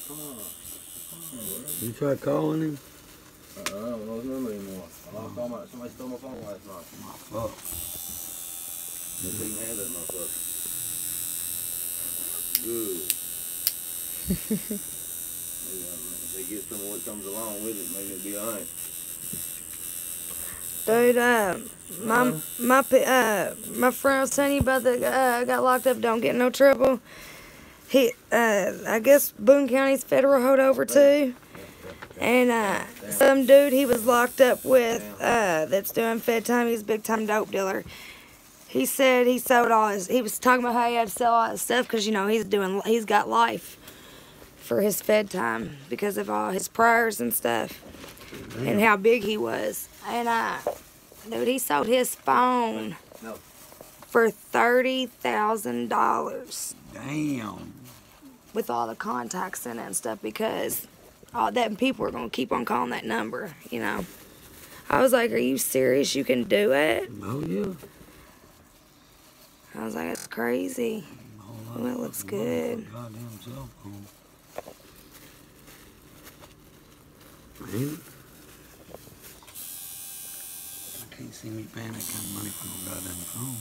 Come on. You tried calling him? I don't know his number anymore. Somebody stole my phone last night. My fuck. You couldn't have that motherfucker. Good. Maybe if they get some of what comes along with it, maybe it'll be alright. Dude, my friend was telling you about the got locked up, don't get in no trouble. He, I guess Boone County's federal holdover too. And some dude he was locked up with that's doing fed time. He's a big time dope dealer. He said he sold all his. He was talking about how he had to sell all his stuff because you know he's got life for his fed time because of all his priors and stuff and how big he was. And dude, he sold his phone for $30,000. Damn. With all the contacts in it and stuff because all that people are gonna keep on calling that number, you know. I was like, "Are you serious? You can do it?" Oh yeah. I was like, "That's crazy." Well, it looks good. Goddamn cell phone. Ain't it? I can't see me paying that kind of money for no goddamn phone.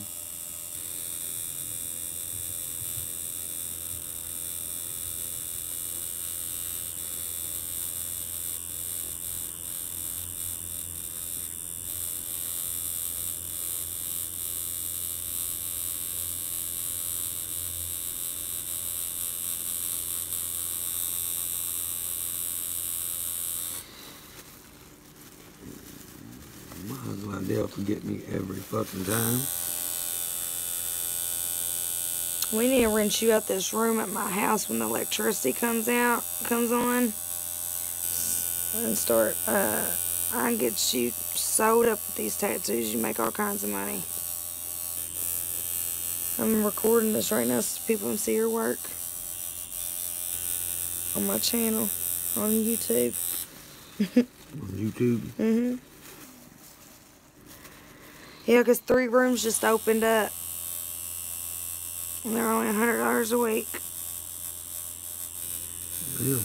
Might as well they'll forget me every fucking time. We need to rent you out this room at my house when the electricity comes on, and start. I can get you sewed up with these tattoos. You make all kinds of money. I'm recording this right now so people can see your work on my channel on YouTube. On YouTube? Mhm. Yeah, because 3 rooms just opened up. And they're only $100 a week. Yeah.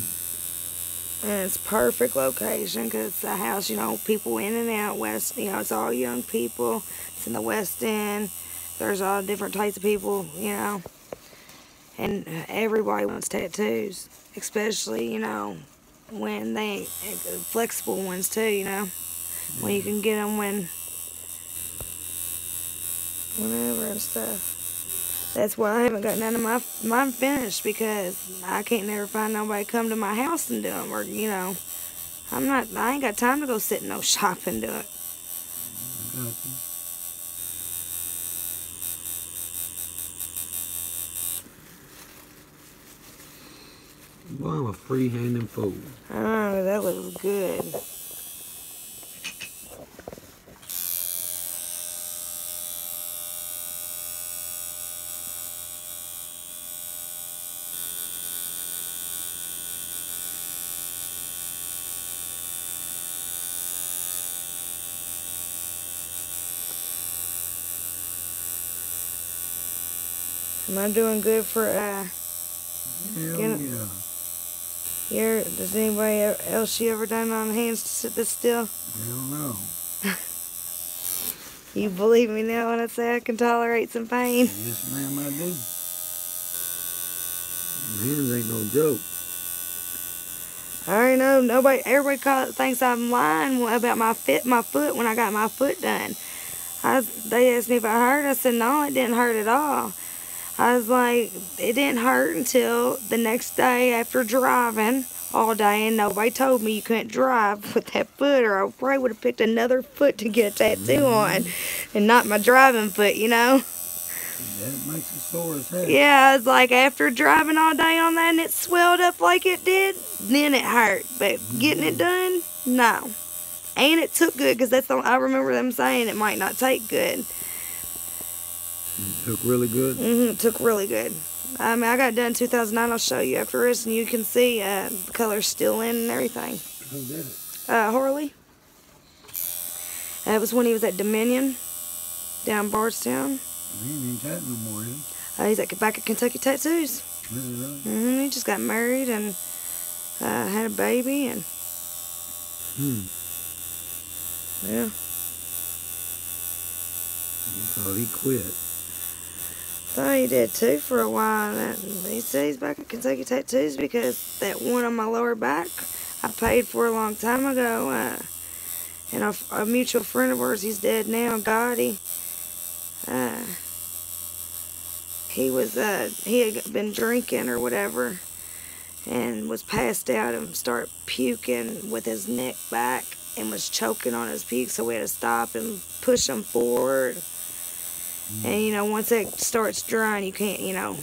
And it's perfect location because it's a house, you know, people in and out, west, you know, it's all young people. It's in the West End. There's all different types of people, you know. And everybody wants tattoos, especially, you know, when they, flexible ones too, you know. When you can get them whenever and stuff. That's why I haven't got none of mine finished because I can't never find nobody come to my house and do them, or you know, I ain't got time to go sit in no shop and do it. I got you. Boy, I'm a free-handing fool. Oh, that looks good. Am I doing good for, Hell yeah. Does anybody else you ever done on hands to sit this still? Hell no. You believe me now when I say I can tolerate some pain? Yes, ma'am, I do. Hands ain't no joke. I already know. Everybody thinks I'm lying about my foot when I got my foot done. They asked me if I hurt. I said, no, it didn't hurt at all. I was like, it didn't hurt until the next day after driving all day, and nobody told me you couldn't drive with that foot, or I probably would have picked another foot to get a tattoo on, and not my driving foot, you know? That makes it sore as hell. Yeah, I was like, after driving all day on that and it swelled up like it did, then it hurt. But getting it done, no. And it took good, because I remember them saying it might not take good. It took really good? It took really good. I mean, I got it done in 2009. I'll show you after this, and you can see the color's still in and everything. Who did it? Harley. That was when he was at Dominion, down Bardstown. He ain't that no more, is he? He's back at Kentucky Tattoos. Is he really? He he just got married and had a baby, and yeah. So he quit. Thought he did too for a while. And he said he's back at Kentucky Tattoos because that one on my lower back I paid for a long time ago. And a mutual friend of ours, he's dead now, Gotti. He had been drinking or whatever and was passed out and started puking with his neck back and was choking on his puke, so we had to stop and push him forward. And, you know, once it starts drying, you can't, you know,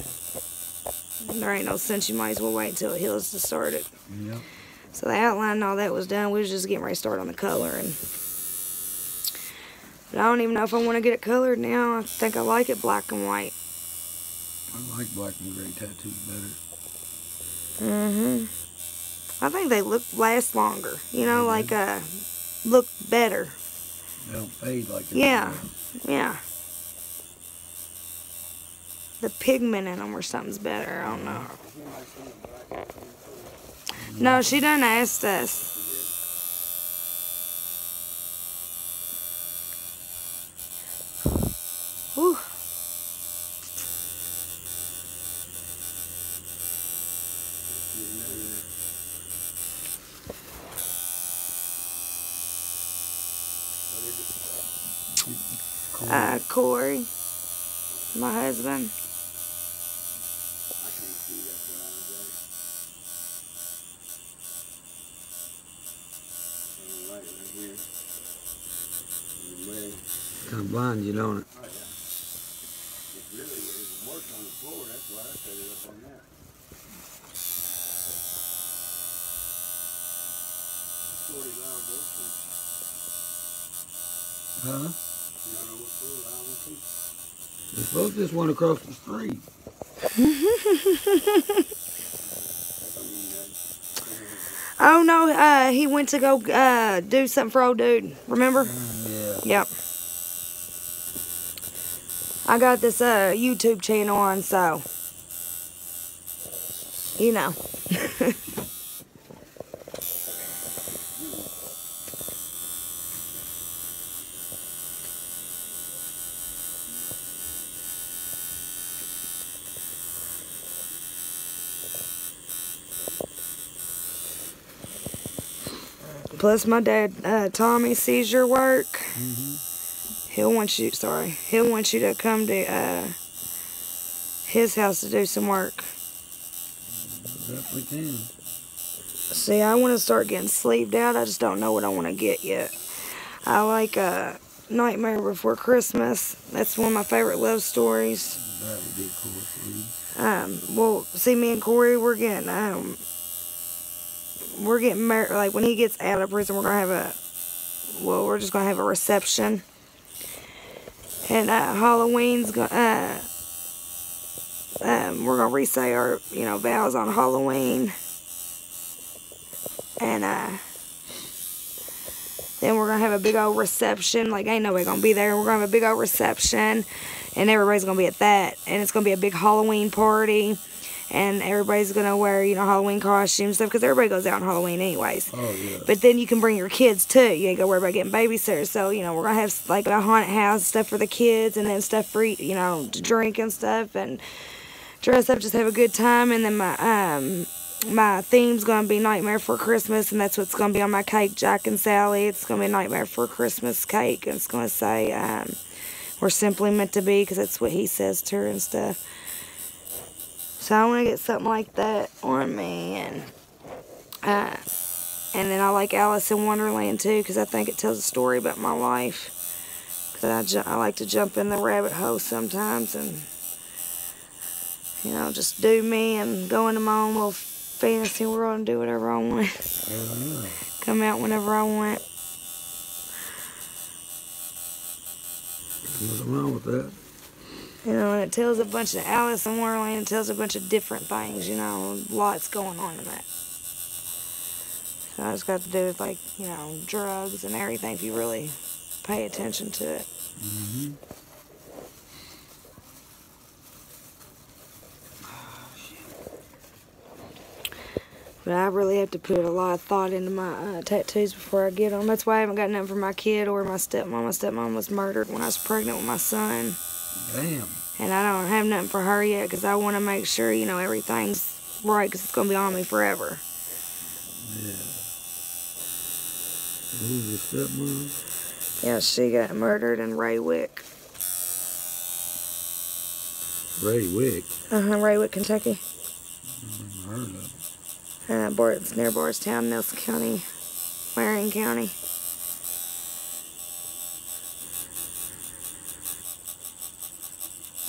there ain't no sense. You might as well wait until it heals to start it. Yep. So the outline and all that was done. We was just getting ready to start on the coloring. But I don't even know if I want to get it colored now. I think I like it black and white. I like black and gray tattoos better. I think they last longer. You know, like, look better. They don't fade like that. Yeah, yeah. The pigment in them or something's better. I don't know. No, she done asked us. Whew. Corey, my husband. Kind of blind you, don't it? Oh, yeah. It really is worse on the floor. That's why I set it up on that. Huh? It's both this one across the street. Oh no, he went to go do something for old dude. Remember? Yeah. Yep. I got this YouTube channel on, so you know. Plus, my dad, Tommy, sees your work. He'll want you. He'll want you to come to his house to do some work. Definitely can. See, I want to start getting sleeved out. I just don't know what I want to get yet. I like Nightmare Before Christmas. That's one of my favorite love stories. That would be a cool sleeve. Well, see, me and Corey, we're getting married. Like when he gets out of prison, we're just gonna have a reception. And Halloween's we're gonna re-say our vows on Halloween. And then we're gonna have a big old reception. Like ain't nobody gonna be there. We're gonna have a big old reception, and everybody's gonna be at that. And it's gonna be a big Halloween party. And everybody's going to wear, Halloween costumes and stuff. Because everybody goes out on Halloween anyways. Oh, yeah. But then you can bring your kids, too. You ain't got to worry about getting babysitters. So, we're going to have, like, a haunted house, stuff for the kids. And then stuff for, to drink and stuff. And dress up, just have a good time. And then my theme's going to be Nightmare for Christmas. And that's what's going to be on my cake, Jack and Sally. It's going to be Nightmare for Christmas cake. And it's going to say, we're simply meant to be. Because that's what he says to her and stuff. So I want to get something like that on me, and then I like Alice in Wonderland too, because I think it tells a story about my life. Because I like to jump in the rabbit hole sometimes, and just do me and go into my own little fantasy world and do whatever I want. Come out whenever I want. Nothing wrong with that. And it tells a bunch of Alice in Wonderland. It tells a bunch of different things, lots going on in that. So it's got to do with, like, drugs and everything if you really pay attention to it. But I really have to put a lot of thought into my tattoos before I get them. That's why I haven't got nothing for my kid or my stepmom. My stepmom was murdered when I was pregnant with my son. Damn. And I don't have nothing for her yet because I want to make sure, you know, everything's right because it's going to be on me forever. Yeah. Who's your stepmom? Yeah, she got murdered in Raywick. Raywick? Raywick, Kentucky. I've never heard of it. It's near Bardstown, Nelson County, Marion County.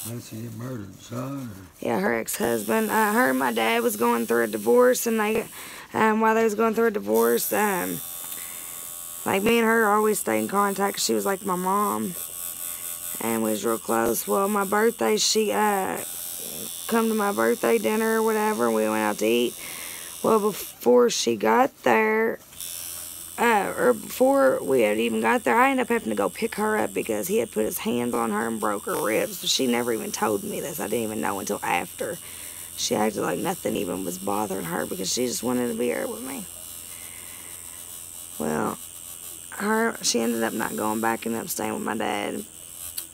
How'd she get murdered? Shot? Or? Yeah, her ex-husband. Her and my dad was going through a divorce, and they, while they was going through a divorce, like me and her always stayed in contact 'cause she was like my mom, and we was real close. Well, my birthday, she come to my birthday dinner or whatever, and we went out to eat. Well, before she got there, or before we had even got there, I ended up having to go pick her up because he had put his hands on her and broke her ribs. But she never even told me this. I didn't even know until after. She acted like nothing even was bothering her because she just wanted to be here with me. Well, she ended up not going back and ended up staying with my dad.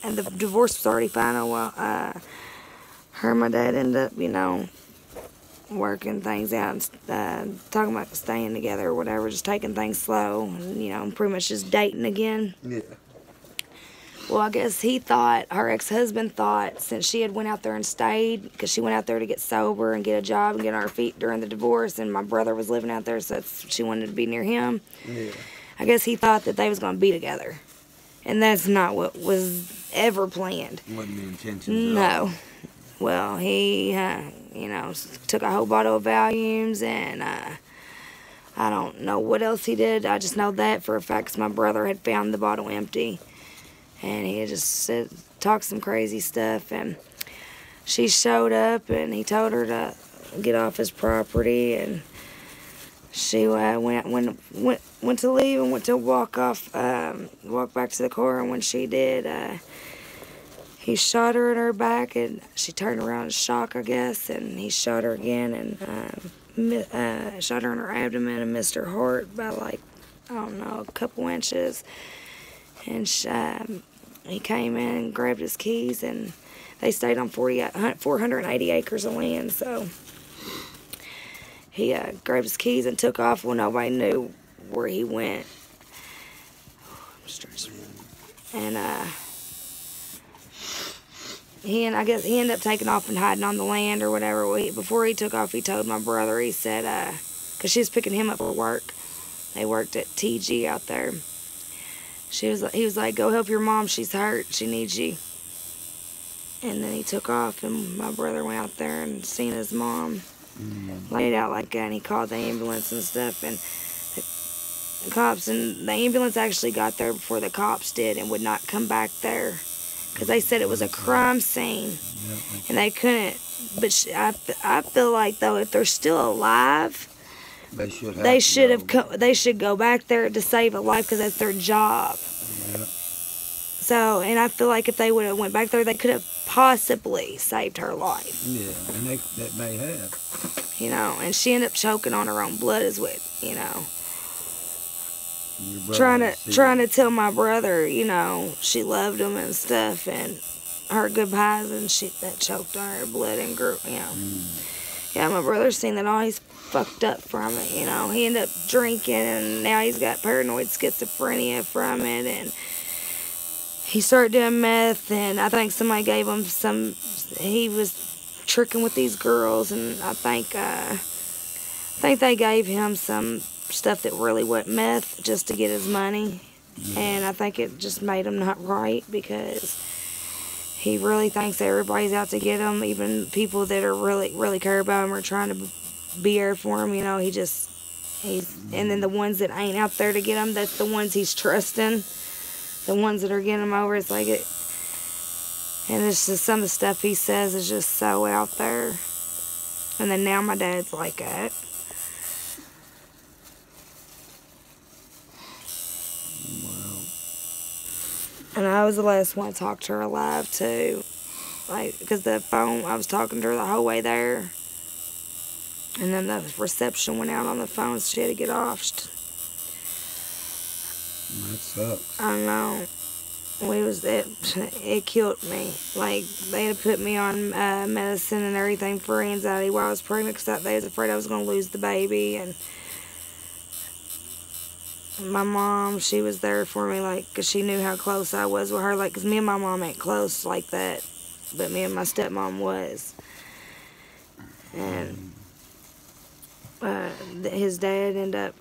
And the divorce was already final. Well, her and my dad ended up, you know, working things out and talking about staying together or whatever, just taking things slow and, you know, pretty much just dating again. Yeah. Well, I guess he thought, her ex-husband thought, since she had went out there and stayed, because she went out there to get sober and get a job and get on her feet during the divorce, and my brother was living out there, so she wanted to be near him. Yeah. I guess he thought that they was going to be together. And that's not what was ever planned. Wasn't the intention. No. Well, he, you know, took a whole bottle of Valiums, and I don't know what else he did. I just know that for a fact 'cause my brother had found the bottle empty. And he had just talked some crazy stuff, and she showed up, and he told her to get off his property, and she went to leave and went to walk back to the car, and when she did, he shot her in her back, and she turned around in shock, I guess, and he shot her again, and shot her in her abdomen and missed her heart by, like, I don't know, a couple inches. And he came in and grabbed his keys, and they stayed on 480 acres of land, so he grabbed his keys and took off. Well, nobody knew where he went. And I guess he ended up taking off and hiding on the land or whatever. Before he took off, he told my brother, he said, because she was picking him up for work. They worked at TG out there. He was like, go help your mom, she's hurt, she needs you. And then he took off, and my brother went out there and seen his mom laid out like that, and he called the ambulance and stuff, and the cops, and the ambulance actually got there before the cops did and would not come back there. Because they said it was a crime scene, and they couldn't. But I feel like, though, if they're still alive, they should go back there to save a life because that's their job. Yeah. So, and I feel like if they would have went back there, they could have possibly saved her life. Yeah, and that may have. You know, and she ended up choking on her own blood, is what, you know. Trying to tell my brother, you know, she loved him and stuff, and her goodbyes, and that choked on her blood and grew, you know. Yeah, my brother's seen that all. He's fucked up from it, you know. He ended up drinking, and now he's got paranoid schizophrenia from it, and he started doing meth, and I think somebody gave him he was tricking with these girls, and I think they gave him some stuff that really wasn't meth just to get his money. And I think it just made him not right because he really thinks everybody's out to get him, even people that are really care about him or trying to be there for him. You know, and then the ones that ain't out there to get him, that's the ones he's trusting. The ones that are getting him over, it's like it. And it's just some of the stuff he says is just so out there. And then now my dad's like that. And I was the last one to talk to her alive, too. Like, because the phone, I was talking to her the whole way there. And then the reception went out on the phone, so she had to get off. That sucks. I know. It killed me. Like, they had to put me on medicine and everything for anxiety while I was pregnant because they was afraid I was going to lose the baby. And my mom, she was there for me, like, because she knew how close I was with her. Like, because me and my mom ain't close like that, but me and my stepmom was. And his dad ended up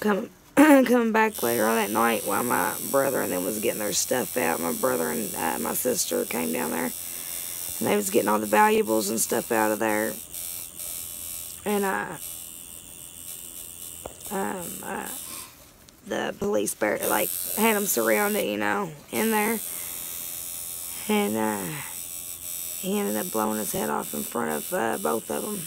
coming back later on that night while my brother and them was getting their stuff out. My brother and my sister came down there, and they was getting all the valuables and stuff out of there. And the police had them surrounded, in there. And he ended up blowing his head off in front of both of them.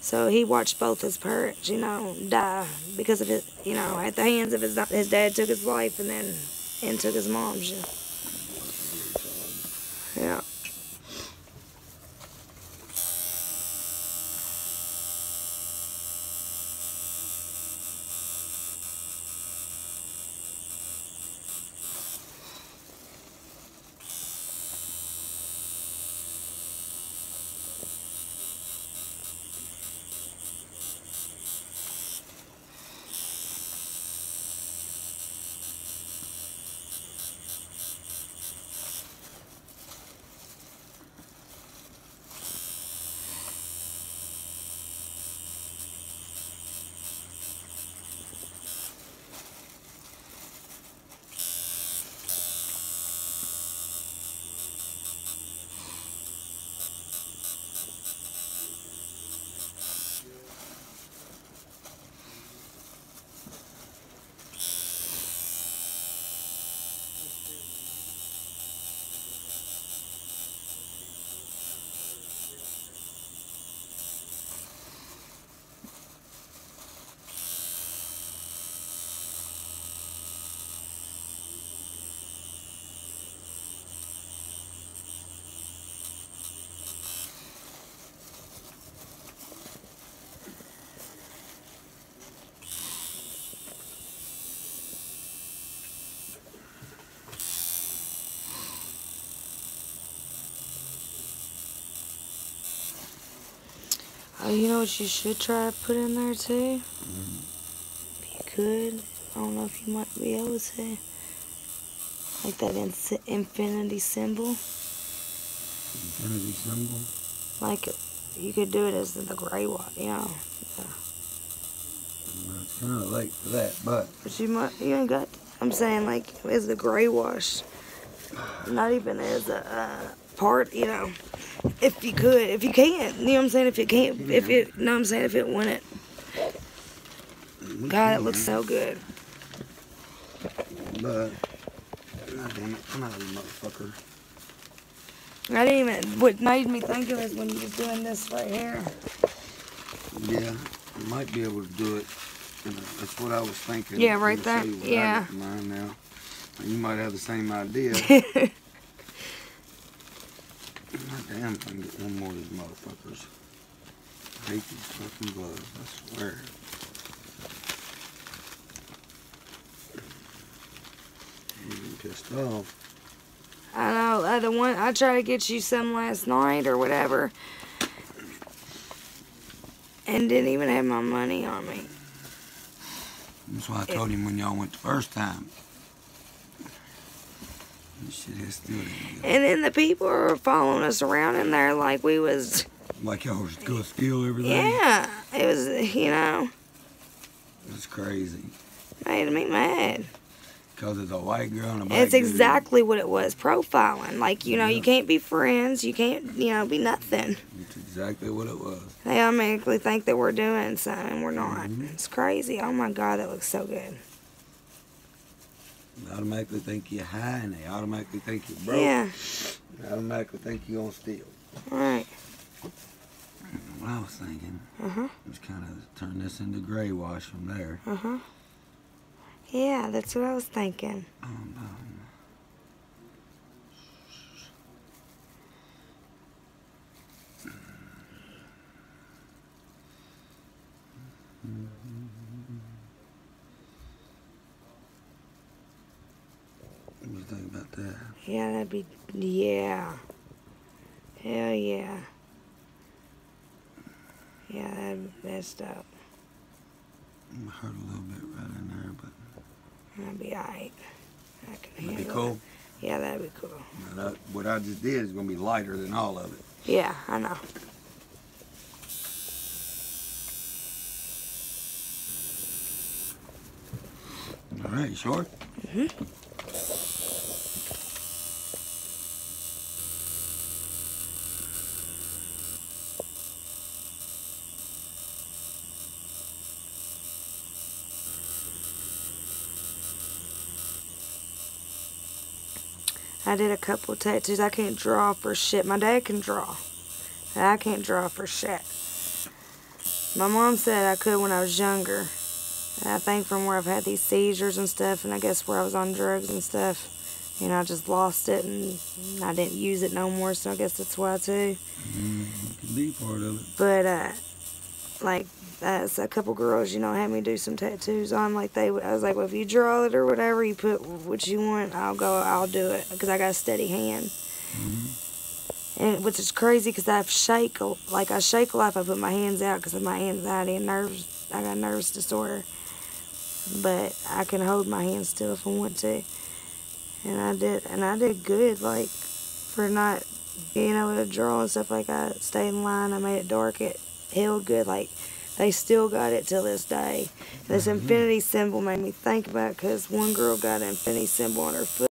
So he watched both his parents, die because of his, at the hands of his dad took his life and took his mom's. Yeah. Oh, you know what you should try to put in there too? If you could. I don't know if you might be able to. Like that infinity symbol. Infinity symbol? Like, you could do it as the gray one, Well, it's kind of late for that, but you ain't got, I'm saying, like, as the gray wash. Not even as a part, if you could, if you can't, you know what I'm saying, if you can't, if it wouldn't. God, it looks so good. But, God damn it, come out of the motherfucker. I didn't even, what made me think of it is when you was doing this right here. Yeah, I might be able to do it. That's what I was thinking. Yeah, right there. Yeah. Mine now. You might have the same idea. God damn, if I can get one more of these motherfuckers. I hate these fucking gloves, I swear. I'm getting pissed off. I know, the one, I tried to get you some last night or whatever. And didn't even have my money on me. That's why I told him when y'all went the first time. This shit is still didn't go. And then the people were following us around in there like we was... Like y'all was gonna steal everything? Yeah, it was, It's crazy. Made me mad. Because it's a white girl and a black It's exactly what it was, profiling. Like, you can't be friends, you can't, be nothing. It's exactly what it was. They automatically think that we're doing something, and we're not. It's crazy. Oh my God, that looks so good. They automatically think you're high, and they automatically think you're broke. Yeah. They automatically think you're gonna steal. Right. What I was thinking, was kind of turn this into gray wash from there. Yeah, that's what I was thinking. What do you think about that? Yeah, that'd be, yeah. Hell yeah. Yeah, that's dope. It hurt a little bit right in there, but That'd be alright. I can that'd be handle cool. it. Yeah, that'd be cool. Now what I just did is gonna be lighter than all of it. Yeah, I know. All right, short? Mm-hmm. I did a couple tattoos. I can't draw for shit. My dad can draw. I can't draw for shit. My mom said I could when I was younger. And I think from where I've had these seizures and stuff, and I guess where I was on drugs and stuff, you know, I just lost it and I didn't use it no more, so I guess that's why too. It can be part of it. But, like, a couple girls, you know, had me do some tattoos on. Like, I was like, well, if you draw it or whatever, you put what you want, I'll do it, because I got a steady hand. And which is crazy, because I shake a lot if I put my hands out, because of my anxiety and nerves. I got nervous disorder. But I can hold my hands still if I want to. And I did good, like, for not being able to draw and stuff. Like, I stayed in line, I made it dark, it held good, like, they still got it till this day. This infinity symbol made me think about it, because one girl got an infinity symbol on her foot.